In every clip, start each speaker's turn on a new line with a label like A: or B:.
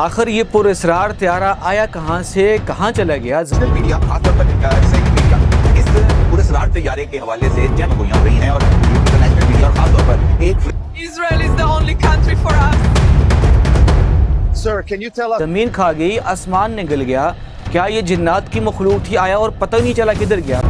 A: आखिर ये पुरअसरार त्यारा आया कहाँ से, कहाँ चला गया?
B: मीडिया खासतौर पर मीडिया इस पुरअसरार तैयारे के हवाले से जंग गोइयां रही हैं और इंटरनेशनल मीडिया और खासतौर पर एक
C: Israel is the only country for us.
B: Sir, can you tell us?
A: जमीन खा गई, आसमान निगल गया। क्या ये जिन्नात की मखलूक थी? आया और पता नहीं चला किधर गया।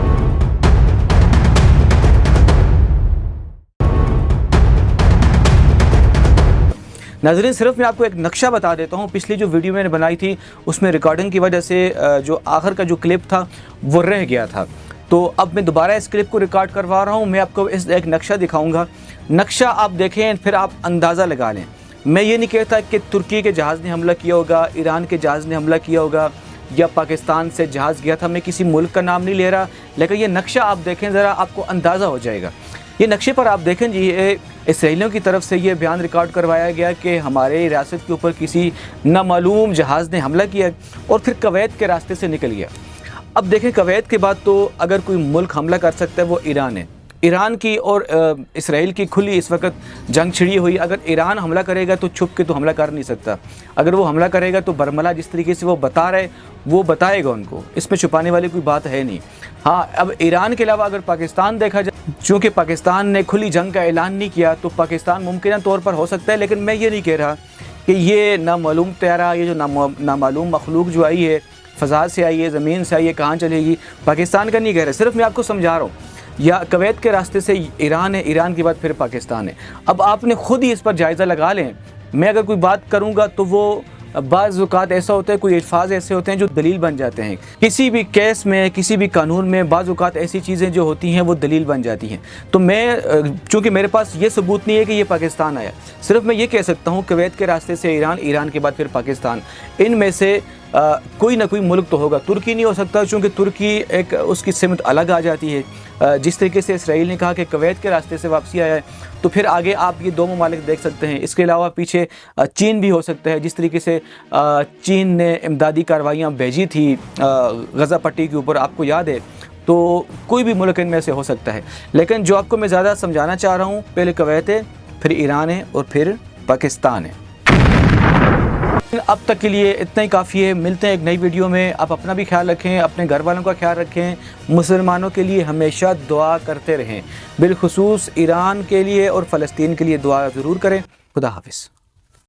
A: नाज़रीन, सिर्फ मैं आपको एक नक्शा बता देता हूँ। पिछली जो वीडियो मैंने बनाई थी उसमें रिकॉर्डिंग की वजह से जो आखिर का जो क्लिप था वो रह गया था, तो अब मैं दोबारा इस क्लिप को रिकॉर्ड करवा रहा हूँ। मैं आपको इस एक नक्शा दिखाऊंगा। नक्शा आप देखें, फिर आप अंदाज़ा लगा लें। मैं ये नहीं कहता कि तुर्की के जहाज़ ने हमला किया होगा, ईरान के जहाज़ ने हमला किया होगा या पाकिस्तान से जहाज़ गया था। मैं किसी मुल्क का नाम नहीं ले रहा, लेकिन ये नक्शा आप देखें ज़रा, आपको अंदाज़ा हो जाएगा। ये नक्शे पर आप देखें जी, इसराइलियों की तरफ से ये बयान रिकॉर्ड करवाया गया कि हमारे रियासत के ऊपर किसी नामालूम जहाज़ ने हमला किया और फिर कुवैत के रास्ते से निकल गया। अब देखें, कुवैत के बाद तो अगर कोई मुल्क हमला कर सकता है वो ईरान है। ईरान की और इसराइल की खुली इस वक्त जंग छिड़ी हुई। अगर ईरान हमला करेगा तो छुप के तो हमला कर नहीं सकता। अगर वो हमला करेगा तो बरमला जिस तरीके से वो बता रहे वो बताएगा उनको, इसमें छुपाने वाली कोई बात है नहीं। हाँ, अब ईरान के अलावा अगर पाकिस्तान देखा जाए, चूँकि पाकिस्तान ने खुली जंग का ऐलान नहीं किया तो पाकिस्तान मुमकिन तौर पर हो सकता है। लेकिन मैं ये नहीं कह रहा कि ये नामालूम त्यारा, ये जो नामालूम मखलूक जो आई है, फ़ज़ा से आई है, ज़मीन से आई है, कहाँ चलेगी, पाकिस्तान का नहीं कह रहा। सिर्फ मैं आपको समझा रहा हूँ, या कुवैत के रास्ते से ईरान है, ईरान के बाद फिर पाकिस्तान है। अब आपने ख़ुद ही इस पर जायज़ा लगा लें। मैं अगर कोई बात करूँगा तो वो बाज़ औक़ात ऐसा होता है, कोई अल्फाज ऐसे होते हैं जो दलील बन जाते हैं। किसी भी केस में, किसी भी कानून में बाज़ औक़ात ऐसी चीज़ें जो होती हैं वो दलील बन जाती हैं। तो मैं, चूँकि मेरे पास ये सबूत नहीं है कि ये पाकिस्तान आया, सिर्फ मैं ये कह सकता हूँ कुवैत के रास्ते से ईरान, ईरान के बाद फिर पाकिस्तान, इनमें से कोई ना कोई मुल्क तो होगा। तुर्की नहीं हो सकता, चूँकि तुर्की एक उसकी सिमत अलग आ जाती है। जिस तरीके से इसराइल ने कहा कि कुवैत के रास्ते से वापसी आया है, तो फिर आगे आप ये दो ममालिक देख सकते हैं। इसके अलावा पीछे चीन भी हो सकता है। जिस तरीके से चीन ने इमदादी कार्रवाइयाँ भेजी थी गज़ा पट्टी के ऊपर, आपको याद है, तो कोई भी मुल्क इनमें से हो सकता है। लेकिन जो आपको मैं ज़्यादा समझाना चाह रहा हूँ, पहले कुवैत है, फिर ईरान है और फिर पाकिस्तान है। अब तक के लिए इतना ही काफ़ी है। मिलते हैं एक नई वीडियो में। आप अपना भी ख्याल रखें, अपने घर वालों का ख्याल रखें। मुसलमानों के लिए हमेशा दुआ करते रहें, बिलखुसूस ईरान के लिए और फ़लस्तीन के लिए दुआ ज़रूर करें। खुदा हाफ़िज़।